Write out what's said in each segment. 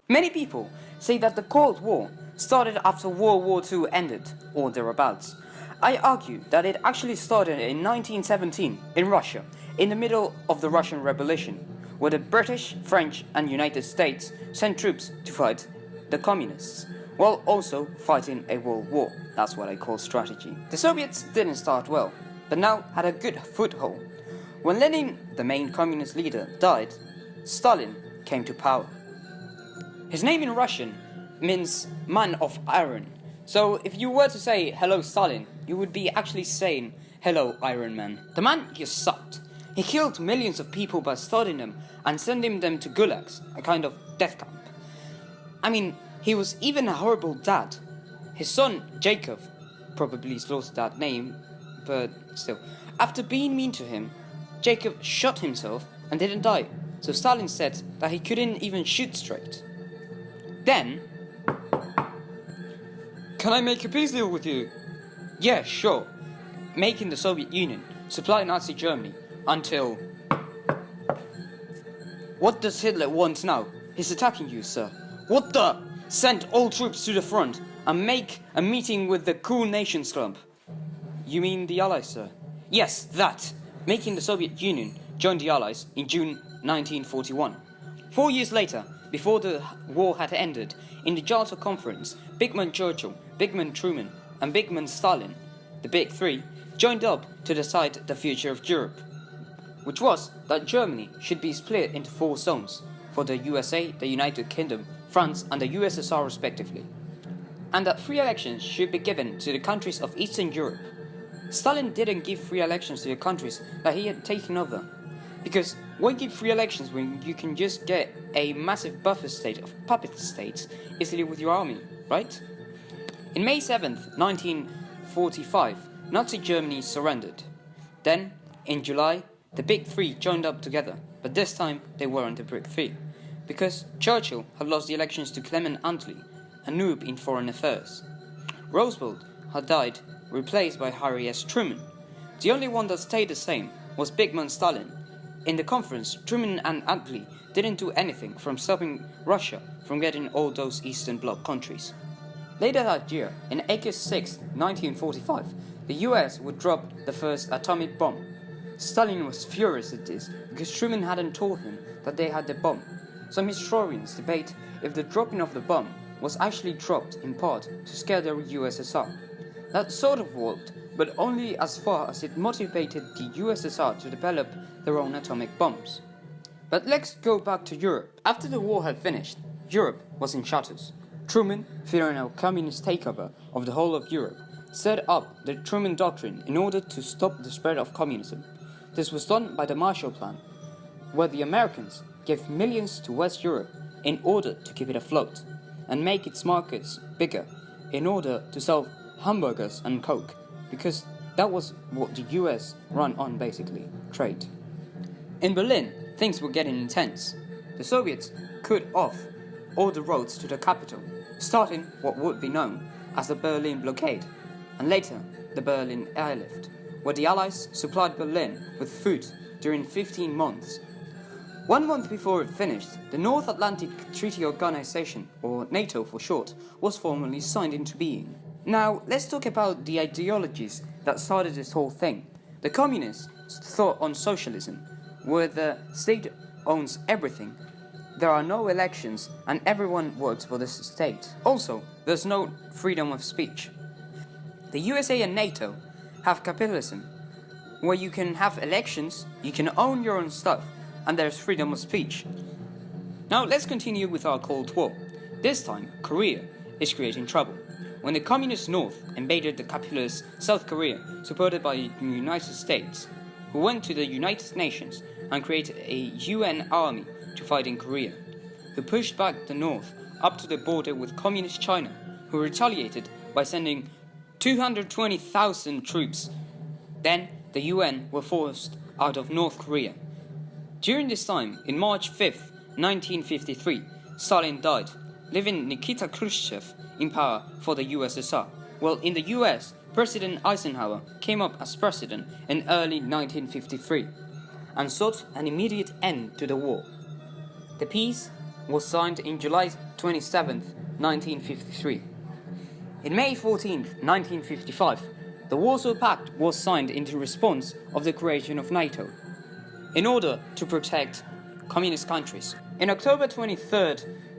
Many people say that the Cold War started after World War II ended, or thereabouts. I argue that it actually started in 1917 in Russia, in the middle of the Russian Revolution, where the British, French and United States sent troops to fight the communists, while also fighting a world war. That's what I call strategy. The Soviets didn't start well, but now had a good foothold. When Lenin, the main communist leader, died, Stalin came to power. His name in Russian means man of iron. So if you were to say hello Stalin, you would be actually saying hello Iron Man. The man just sucked. He killed millions of people by starting them and sending them to gulags, a kind of death camp. I mean, he was even a horrible dad. His son Jacob probably slaughtered that name, but still. After being mean to him, Jacob shot himself and didn't die. So Stalin said that he couldn't even shoot straight. Then, can I make a peace deal with you? Yeah, sure. Making the Soviet Union supply Nazi Germany until... What does Hitler want now? He's attacking you, sir. What the? Send all troops to the front and make a meeting with the Cool Nations Club. You mean the Allies, sir? Yes, that. Making the Soviet Union join the Allies in June 1941. 4 years later, before the war had ended, in the Jalta Conference, Big Man Churchill, Big Man Truman, and Big Man Stalin, the Big Three, joined up to decide the future of Europe, which was that Germany should be split into 4 zones, for the USA, the United Kingdom, France, and the USSR respectively, and that free elections should be given to the countries of Eastern Europe. Stalin didn't give free elections to the countries that he had taken over, because why give free elections when you can just get a massive buffer state of puppet states easily with your army, right? In May 7th, 1945, Nazi Germany surrendered. Then, in July, the Big Three joined up together, but this time they weren't the Big Three, because Churchill had lost the elections to Clement Attlee, a noob in foreign affairs. Roosevelt had died, replaced by Harry S. Truman. The only one that stayed the same was Big Man Stalin. In the conference, Truman and Attlee didn't do anything from stopping Russia from getting all those Eastern Bloc countries. Later that year, in August 6, 1945, the US would drop the first atomic bomb. Stalin was furious at this because Truman hadn't told him that they had the bomb. Some historians debate if the dropping of the bomb was actually dropped in part to scare the USSR. That sort of worked, but only as far as it motivated the USSR to develop their own atomic bombs. But let's go back to Europe. After the war had finished, Europe was in shutters. Truman, fearing a communist takeover of the whole of Europe, set up the Truman Doctrine in order to stop the spread of communism. This was done by the Marshall Plan, where the Americans gave millions to West Europe in order to keep it afloat and make its markets bigger in order to sell hamburgers and Coke, because that was what the US ran on basically, trade. In Berlin, things were getting intense. The Soviets cut off all the roads to the capital, starting what would be known as the Berlin Blockade, and later the Berlin Airlift, where the Allies supplied Berlin with food during 15 months. 1 month before it finished, the North Atlantic Treaty Organization, or NATO for short, was formally signed into being. Now, let's talk about the ideologies that started this whole thing. The communists thought on socialism, where the state owns everything. There are no elections and everyone works for the state. Also, there's no freedom of speech. The USA and NATO have capitalism, where you can have elections, you can own your own stuff, and there's freedom of speech. Now let's continue with our Cold War. This time, Korea is creating trouble. When the communist North invaded the capitalist South Korea, supported by the United States, who went to the United Nations and created a UN army to fight in Korea, who pushed back the North up to the border with communist China, who retaliated by sending 220,000 troops. Then the UN were forced out of North Korea. During this time, in March 5th, 1953, Stalin died. leaving Nikita Khrushchev in power for the USSR. While in the US, President Eisenhower came up as president in early 1953 and sought an immediate end to the war. The peace was signed in July 27, 1953. In May 14, 1955, the Warsaw Pact was signed in response of the creation of NATO, in order to protect communist countries. In October 23,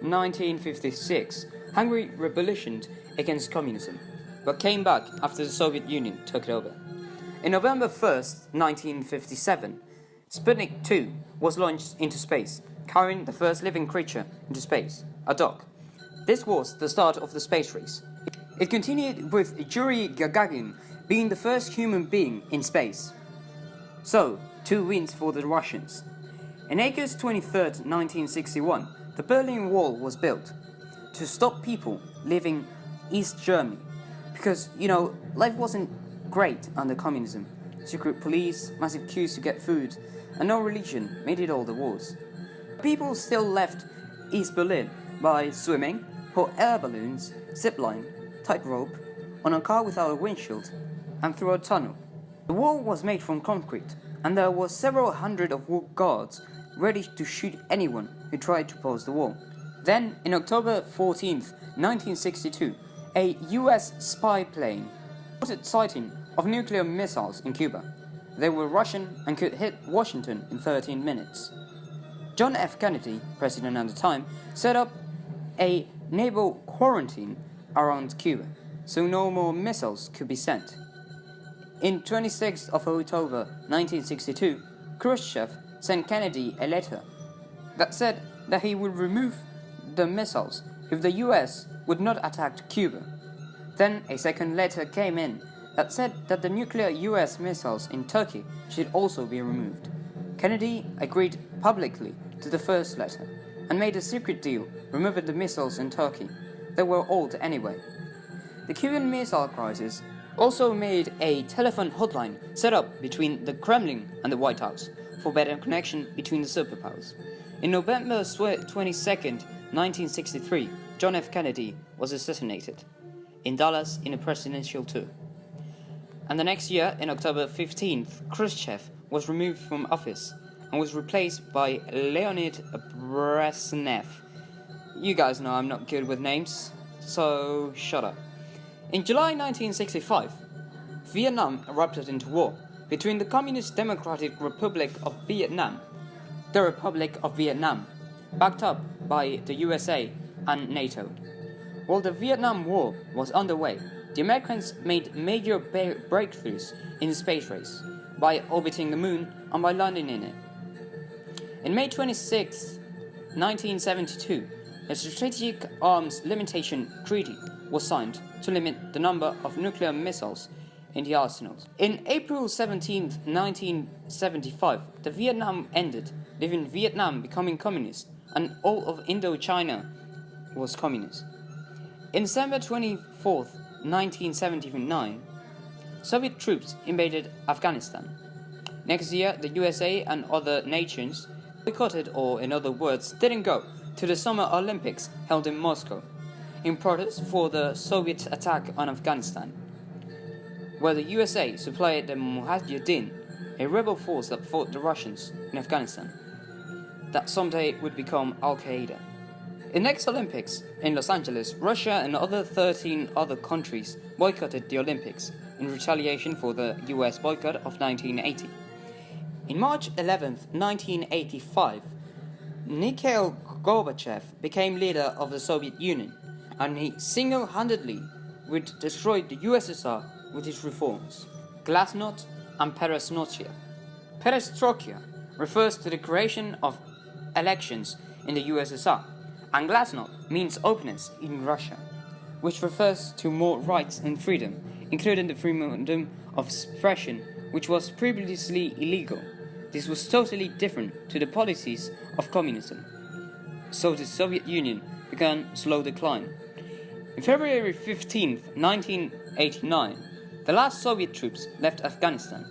1956, Hungary rebelled against communism, but came back after the Soviet Union took it over. In November 1, 1957, Sputnik 2 was launched into space, carrying the first living creature into space, a dog. This was the start of the space race. It continued with Yuri Gagarin being the first human being in space. So, 2 wins for the Russians. On August 23, 1961, the Berlin Wall was built to stop people leaving East Germany because, life wasn't great under communism. Secret police, massive queues to get food, and no religion made it all the worse. People still left East Berlin by swimming, hot air balloons, zipline, tightrope, on a car without a windshield, and through a tunnel. The wall was made from concrete, and there were several hundred of war guards ready to shoot anyone who tried to pass the wall. Then, in October 14, 1962, a US spy plane reported sighting of nuclear missiles in Cuba. They were Russian and could hit Washington in 13 minutes. John F. Kennedy, president at the time, set up a naval quarantine around Cuba, so no more missiles could be sent. In 26th of October 1962, Khrushchev sent Kennedy a letter that said that he would remove the missiles if the US would not attack Cuba. Then a second letter came in that said that the nuclear US missiles in Turkey should also be removed. Kennedy agreed publicly to the first letter and made a secret deal removing the missiles in Turkey. They were old anyway. The Cuban Missile Crisis also made a telephone hotline set up between the Kremlin and the White House for better connection between the superpowers. In November 22, 1963, John F. Kennedy was assassinated in Dallas in a presidential tour. And the next year, in October 15th, Khrushchev was removed from office and was replaced by Leonid Brezhnev. You guys know I'm not good with names, so shut up. In July 1965, Vietnam erupted into war between the Communist Democratic Republic of Vietnam, the Republic of Vietnam, backed up by the USA and NATO. While the Vietnam War was underway, the Americans made major breakthroughs in the space race by orbiting the moon and by landing in it. In May 26, 1972, a Strategic Arms Limitation Treaty was signed to limit the number of nuclear missiles in the arsenals. In April 17, 1975, the Vietnam ended, leaving Vietnam becoming communist, and all of Indochina was communist. In December 24, 1979, Soviet troops invaded Afghanistan. Next year, the USA and other nations boycotted, or in other words, didn't go to the Summer Olympics held in Moscow, in protest for the Soviet attack on Afghanistan, where the USA supplied the Mujahideen, a rebel force that fought the Russians in Afghanistan, that someday would become Al-Qaeda. In the next Olympics in Los Angeles, Russia and other 13 other countries boycotted the Olympics in retaliation for the US boycott of 1980. In March 11, 1985, Mikhail Gorbachev became leader of the Soviet Union, and he single-handedly would destroy the USSR with his reforms. Glasnost and Perestroika. Perestroika refers to the creation of elections in the USSR, and Glasnost means openness in Russia, which refers to more rights and freedom, including the freedom of expression, which was previously illegal. This was totally different to the policies of communism. So the Soviet Union began slow decline. In February 15, 1989, the last Soviet troops left Afghanistan.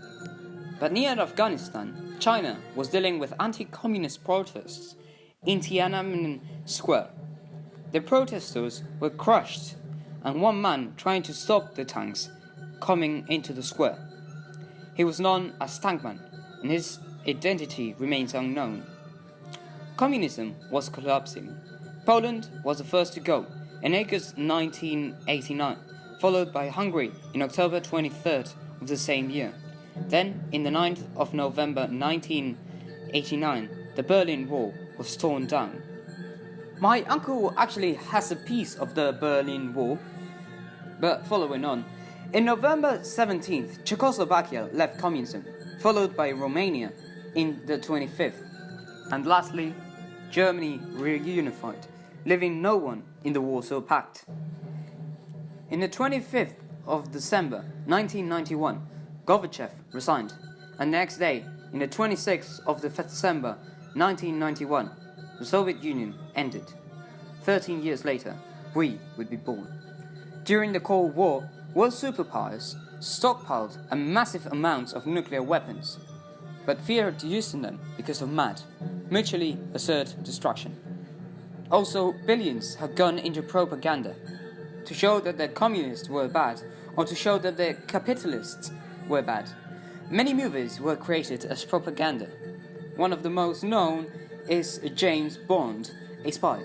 But near Afghanistan, China was dealing with anti-communist protests in Tiananmen Square. The protesters were crushed, and one man trying to stop the tanks coming into the square. He was known as Tankman, and his identity remains unknown. Communism was collapsing. Poland was the first to go in August 1989, followed by Hungary in October 23rd of the same year. Then, in the 9th of November 1989, the Berlin Wall was torn down. My uncle actually has a piece of the Berlin Wall. But following on, in November 17th, Czechoslovakia left communism, followed by Romania in the 25th. And lastly, Germany reunified, leaving no one in the Warsaw Pact. In the 25th of December 1991, Gorbachev resigned, and the next day, in the 26th of December 1991, the Soviet Union ended. 13 years later, we would be born. During the Cold War, world superpowers stockpiled a massive amounts of nuclear weapons, but feared using them because of MAD, mutually assured destruction. Also, billions have gone into propaganda to show that the communists were bad, or to show that the capitalists were bad. Many movies were created as propaganda. One of the most known is James Bond, a spy,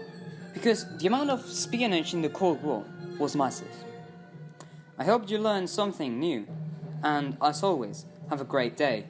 because the amount of espionage in the Cold War was massive. I hope you learned something new, and as always, have a great day.